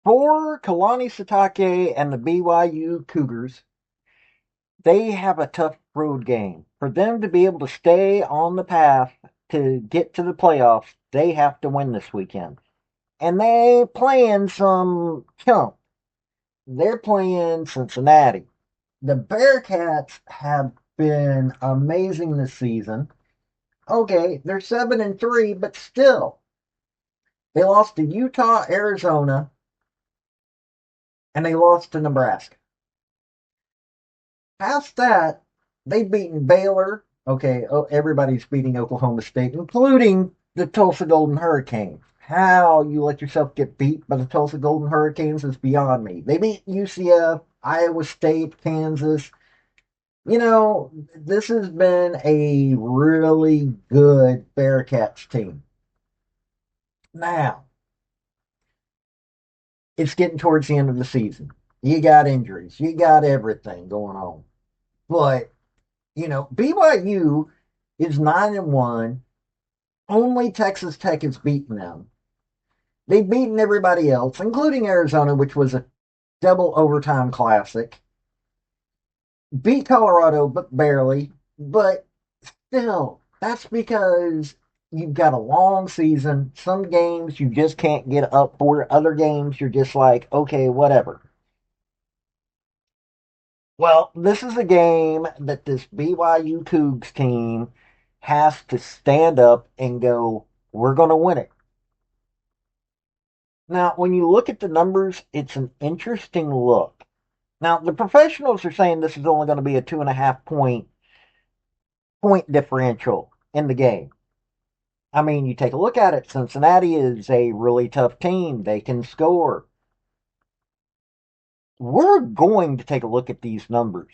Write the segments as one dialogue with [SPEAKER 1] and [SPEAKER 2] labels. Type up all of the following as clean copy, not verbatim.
[SPEAKER 1] For Kalani Sitake and the BYU Cougars, they have a tough road game. For them to be able to stay on the path to get to the playoffs, they have to win this weekend. And they playing some chump. They're playing Cincinnati. The Bearcats have been amazing this season. Okay, they're 7-3, but still, they lost to Utah, Arizona, and they lost to Nebraska. Past that, they've beaten Baylor. Okay, oh, everybody's beating Oklahoma State, including the Tulsa Golden Hurricanes. How you let yourself get beat by the Tulsa Golden Hurricanes is beyond me. They beat UCF, Iowa State, Kansas. This has been a really good Bearcats team. Now, it's getting towards the end of the season. You got injuries, you got everything going on. But, BYU is 9-1. Only Texas Tech has beaten them. They've beaten everybody else, including Arizona, which was a double overtime classic. Beat Colorado, but barely. But still, that's because you've got a long season. Some games you just can't get up for. Other games you're just like, okay, whatever. Well, this is a game that this BYU Cougs team has to stand up and go, we're going to win it. Now, when you look at the numbers, it's an interesting look. Now, the professionals are saying this is only going to be a 2.5 point differential in the game. I mean, you take a look at it. Cincinnati is a really tough team. They can score. We're going to take a look at these numbers.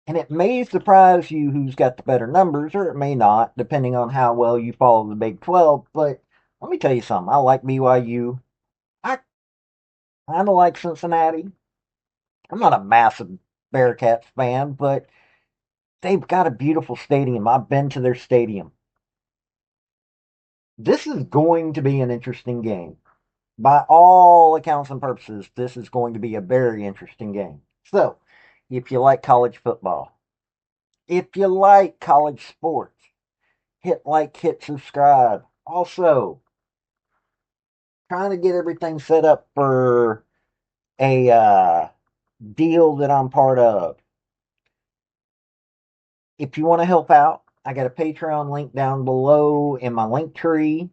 [SPEAKER 1] And it may surprise you who's got the better numbers, or it may not, depending on how well you follow the Big 12. But let me tell you something. I like BYU. I kind of like Cincinnati. I'm not a massive Bearcats fan, but they've got a beautiful stadium. I've been to their stadium. This is going to be an interesting game. By all accounts and purposes, this is going to be a very interesting game. So, if you like college football, if you like college sports, hit like, hit subscribe. Also, trying to get everything set up for a deal that I'm part of. If you want to help out, I got a Patreon link down below in my link tree.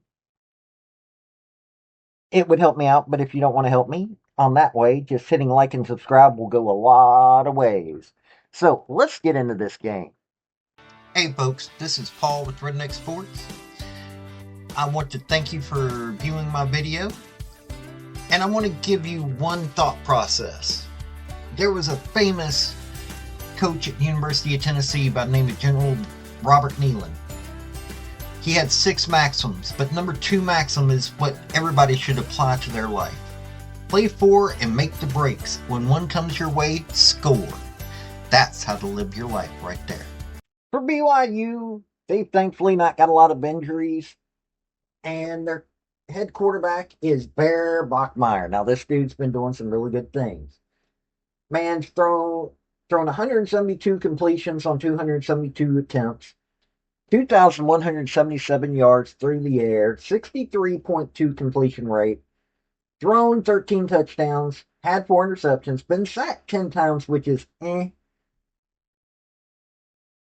[SPEAKER 1] It would help me out, but if you don't want to help me on that way, just hitting like and subscribe will go a lot of ways. So let's get into this game. Hey folks, this is Paul with Redneck Sports. I want to thank you for viewing my video, and I want to give you one thought process. There was a famous coach at the University of Tennessee by the name of General Robert Neyland. He had 6 maxims, but number 2 maxim is what everybody should apply to their life. Play for and make the breaks. When one comes your way, score. That's how to live your life right there. For BYU, they've thankfully not got a lot of injuries, and their head quarterback is Bear Bachmeier. Now, this dude's been doing some really good things. Man's thrown 172 completions on 272 attempts. 2,177 yards through the air, 63.2 completion rate, thrown 13 touchdowns, had 4 interceptions, been sacked 10 times, which is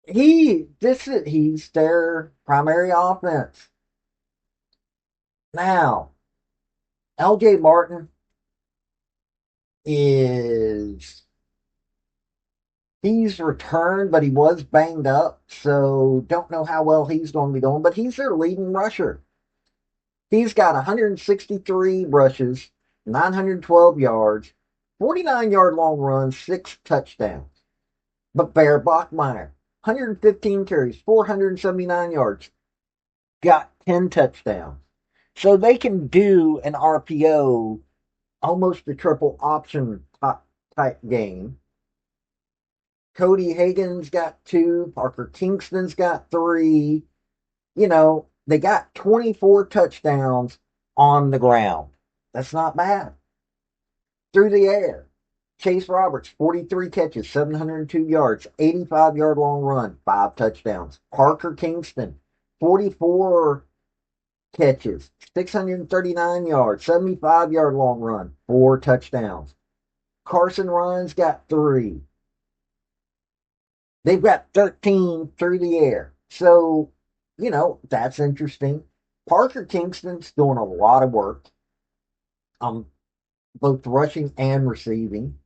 [SPEAKER 1] He's their primary offense. Now, LJ Martin he's returned, but he was banged up, so don't know how well he's going to be doing, but he's their leading rusher. He's got 163 rushes, 912 yards, 49-yard long runs, 6 touchdowns. But Bear Bachmeier, 115 carries, 479 yards, got 10 touchdowns. So they can do an RPO, almost a triple option type game. Cody Hagen's got 2. Parker Kingston's got 3. They got 24 touchdowns on the ground. That's not bad. Through the air, Chase Roberts, 43 catches, 702 yards, 85-yard long run, 5 touchdowns. Parker Kingston, 44 catches, 639 yards, 75-yard long run, 4 touchdowns. Carson Ryan's got 3. They've got 13 through the air. So, that's interesting. Parker Kingston's doing a lot of work on both rushing and receiving.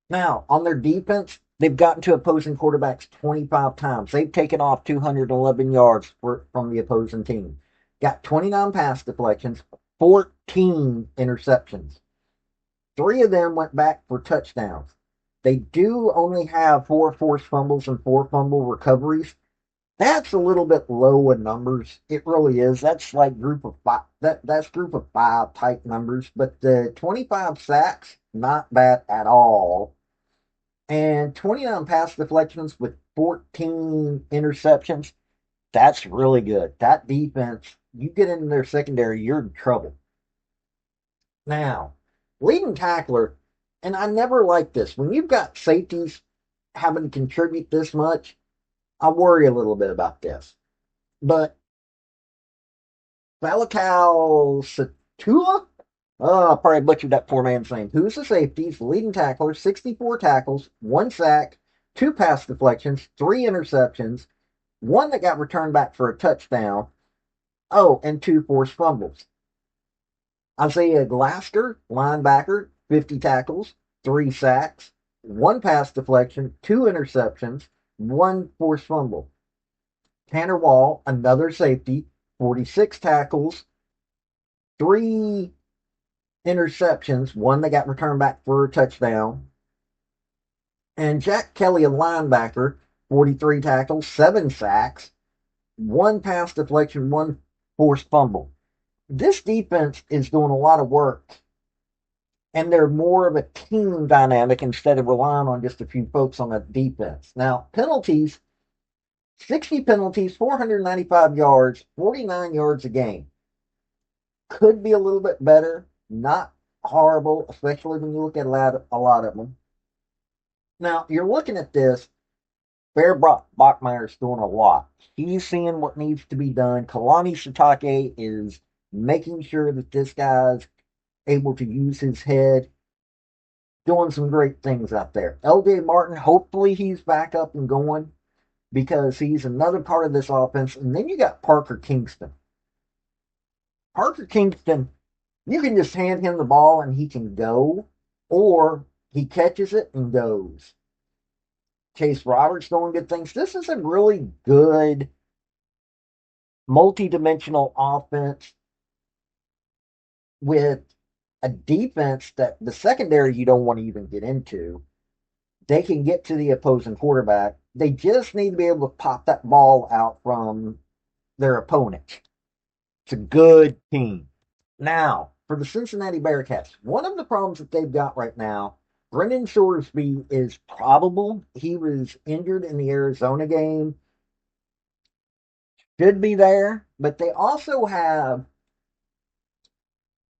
[SPEAKER 1] Now, on their defense, they've gotten to opposing quarterbacks 25 times. They've taken off 211 yards from the opposing team. Got 29 pass deflections, 14 interceptions. 3 of them went back for touchdowns. They do only have 4 forced fumbles and 4 fumble recoveries. That's a little bit low in numbers. It really is. That's like group of 5. That's group of 5 type numbers. But the 25 sacks, not bad at all. And 29 pass deflections with 14 interceptions. That's really good. That defense, you get into their secondary, you're in trouble. Now, leading tackler, and I never like this. When you've got safeties having to contribute this much, I worry a little bit about this. But Falcao Satula? Oh, I probably butchered that poor man's name. Who's the safeties? Leading tackler, 64 tackles, 1 sack, 2 pass deflections, 3 interceptions, 1 that got returned back for a touchdown. Oh, and 2 forced fumbles. Isaiah Glasker, linebacker, 50 tackles, 3 sacks, 1 pass deflection, 2 interceptions, 1 forced fumble. Tanner Wall, another safety, 46 tackles, 3 interceptions, 1 that got returned back for a touchdown. And Jack Kelly, a linebacker, 43 tackles, 7 sacks, 1 pass deflection, 1 forced fumble. This defense is doing a lot of work, and they're more of a team dynamic instead of relying on just a few folks on the defense. Now, penalties, 60 penalties, 495 yards, 49 yards a game. Could be a little bit better, not horrible, especially when you look at a lot of them. Now, you're looking at this, Bear Bachmeier's doing a lot. He's seeing what needs to be done. Kalani Sitake is making sure that this guy's able to use his head, doing some great things out there. LJ Martin, hopefully he's back up and going because he's another part of this offense. And then you got Parker Kingston. Parker Kingston, you can just hand him the ball and he can go, or he catches it and goes. Chase Roberts doing good things. This is a really good multi-dimensional offense with a defense that the secondary you don't want to even get into. They can get to the opposing quarterback. They just need to be able to pop that ball out from their opponent. It's a good team. Now, for the Cincinnati Bearcats, one of the problems that they've got right now, Brendan Shoresby is probable. He was injured in the Arizona game. Should be there. But they also have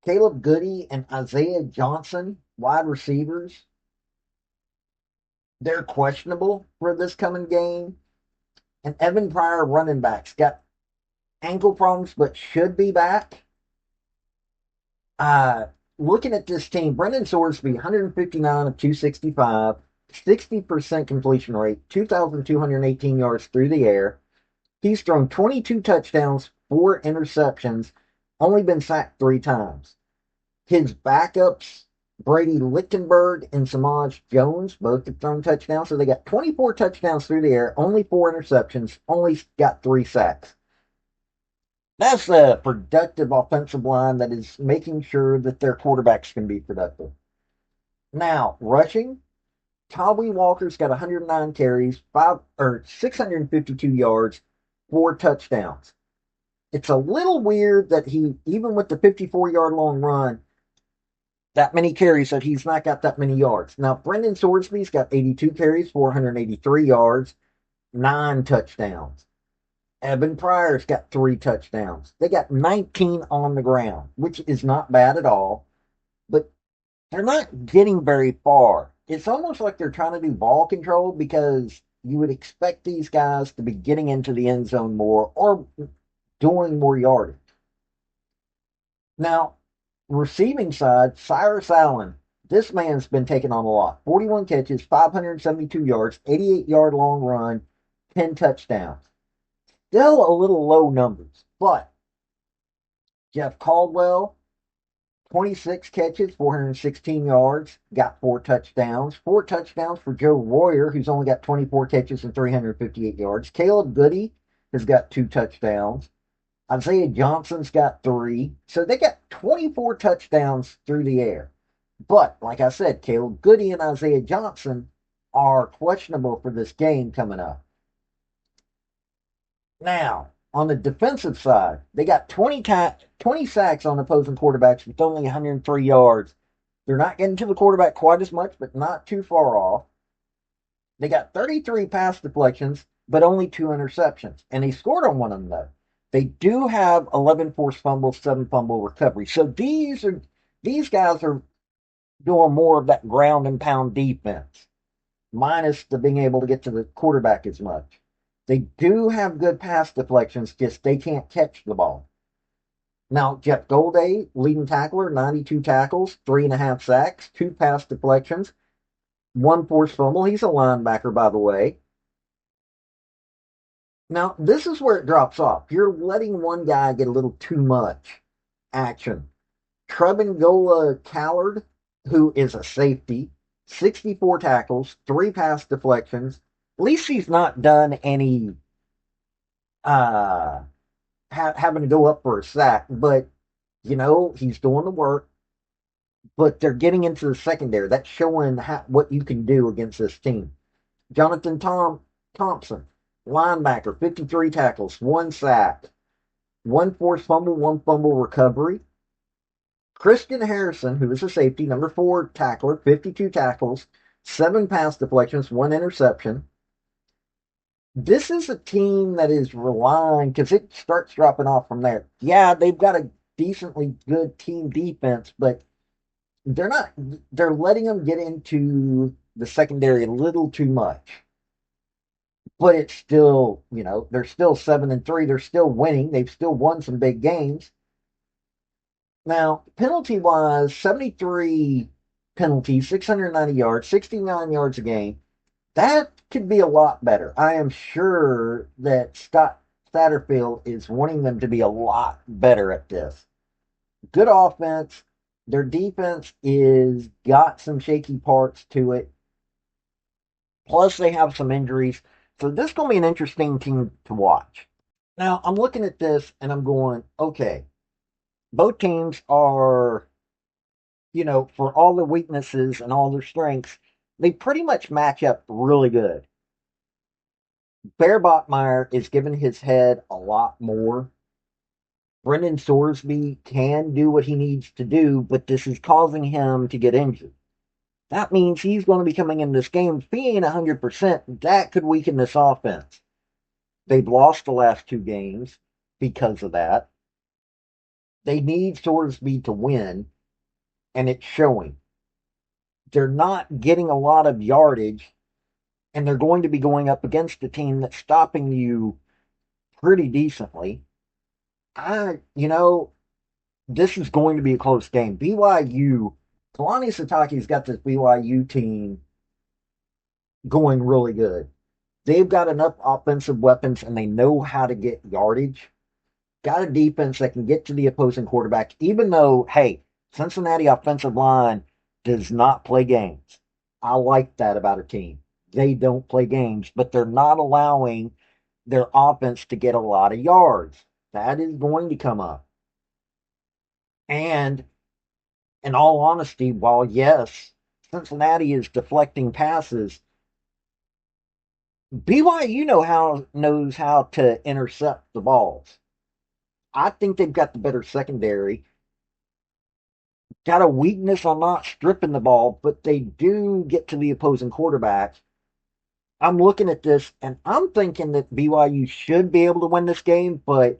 [SPEAKER 1] Caleb Goody and Isaiah Johnson, wide receivers. They're questionable for this coming game. And Evan Pryor, running backs, got ankle problems but should be back. Looking at this team, Brendan Shoresby, 159 of 265, 60% completion rate, 2,218 yards through the air. He's thrown 22 touchdowns, 4 interceptions, only been sacked 3 times. His backups, Brady Lichtenberg and Samaj Jones, both have thrown touchdowns. So they got 24 touchdowns through the air, only 4 interceptions, only got 3 sacks. That's a productive offensive line that is making sure that their quarterbacks can be productive. Now, rushing, Tawee Walker's got 109 carries, 652 yards, 4 touchdowns. It's a little weird that he, even with the 54-yard long run, that many carries, that he's not got that many yards. Now, Brendan Shoresby's got 82 carries, 483 yards, 9 touchdowns. Evan Pryor's got 3 touchdowns. They got 19 on the ground, which is not bad at all. But they're not getting very far. It's almost like they're trying to do ball control because you would expect these guys to be getting into the end zone more or doing more yardage. Now, receiving side, Cyrus Allen. This man's been taking on a lot. 41 catches, 572 yards, 88-yard long run, 10 touchdowns. Still a little low numbers, but Jeff Caldwell, 26 catches, 416 yards, got 4 touchdowns. 4 touchdowns for Joe Royer, who's only got 24 catches and 358 yards. Caleb Goody has got 2 touchdowns. Isaiah Johnson's got 3. So they got 24 touchdowns through the air. But, like I said, Caleb Goody and Isaiah Johnson are questionable for this game coming up. Now, on the defensive side, they got 20 sacks on opposing quarterbacks with only 103 yards. They're not getting to the quarterback quite as much, but not too far off. They got 33 pass deflections, but only 2 interceptions. And they scored on one of them, though. They do have 11 forced fumbles, 7 fumble recoveries. So these guys are doing more of that ground and pound defense, minus the being able to get to the quarterback as much. They do have good pass deflections, just they can't catch the ball. Now, Jeff Golday, leading tackler, 92 tackles, 3.5 sacks, 2 pass deflections, 1 forced fumble. He's a linebacker, by the way. Now, this is where it drops off. You're letting one guy get a little too much action. Trebengola Callard, who is a safety, 64 tackles, 3 pass deflections. At least he's not done any having to go up for a sack, but he's doing the work. But they're getting into the secondary. That's showing what you can do against this team. Jonathan Thompson, linebacker, 53 tackles, 1 sack, 1 forced fumble, 1 fumble recovery. Christian Harrison, who is a safety, number 4 tackler, 52 tackles, 7 pass deflections, 1 interception. This is a team that is relying, because it starts dropping off from there. Yeah, they've got a decently good team defense, but they're letting them get into the secondary a little too much. But it's still, they're still 7-3. They're still winning. They've still won some big games. Now, penalty wise, 73 penalties, 690 yards, 69 yards a game. That could be a lot better. I am sure that Scott Satterfield is wanting them to be a lot better at this. Good offense. Their defense is got some shaky parts to it. Plus, they have some injuries. So this is going to be an interesting team to watch. Now, I'm looking at this and I'm going, okay, both teams are, for all their weaknesses and all their strengths, they pretty much match up really good. Bear Bachmeyer is giving his head a lot more. Brendan Sorsby can do what he needs to do, but this is causing him to get injured. That means he's going to be coming in this game. If he ain't 100%, that could weaken this offense. They've lost the last 2 games because of that. They need Sorsby to win, and it's showing. They're not getting a lot of yardage, and they're going to be going up against a team that's stopping you pretty decently. This is going to be a close game. BYU, Kalani Sitake's got this BYU team going really good. They've got enough offensive weapons, and they know how to get yardage. Got a defense that can get to the opposing quarterback, even though, hey, Cincinnati offensive line does not play games. I like that about a team. They don't play games, but they're not allowing their offense to get a lot of yards. That is going to come up. And in all honesty, while yes, Cincinnati is deflecting passes, BYU knows how to intercept the balls. I think they've got the better secondary. Got a weakness on not stripping the ball, but they do get to the opposing quarterback. I'm looking at this, and I'm thinking that BYU should be able to win this game, but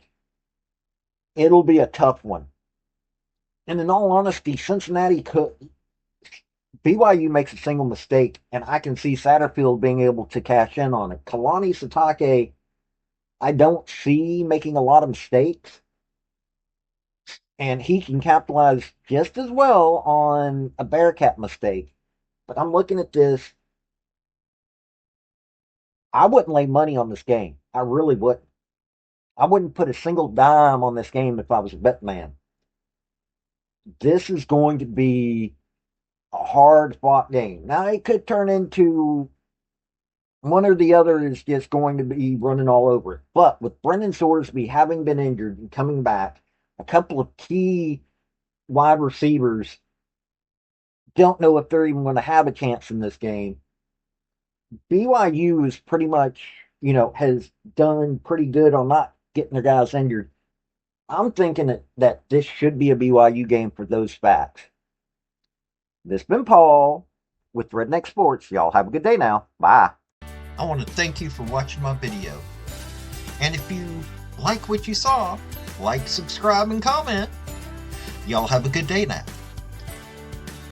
[SPEAKER 1] it'll be a tough one. And in all honesty, Cincinnati BYU makes a single mistake, and I can see Satterfield being able to cash in on it. Kalani Sitake, I don't see making a lot of mistakes, and he can capitalize just as well on a Bearcat mistake. But I'm looking at this. I wouldn't lay money on this game. I really wouldn't. I wouldn't put a single dime on this game if I was a bet man. This is going to be a hard fought game. Now, it could turn into one or the other is just going to be running all over it. But with Brendan Sorsby having been injured and coming back, a couple of key wide receivers don't know if they're even going to have a chance in this game. BYU is pretty much, has done pretty good on not getting their guys injured. I'm thinking that this should be a BYU game for those facts. This has been Paul with Redneck Sports. Y'all have a good day now. Bye. I want to thank you for watching my video. And if you like what you saw, like, subscribe, and comment. Y'all have a good day now.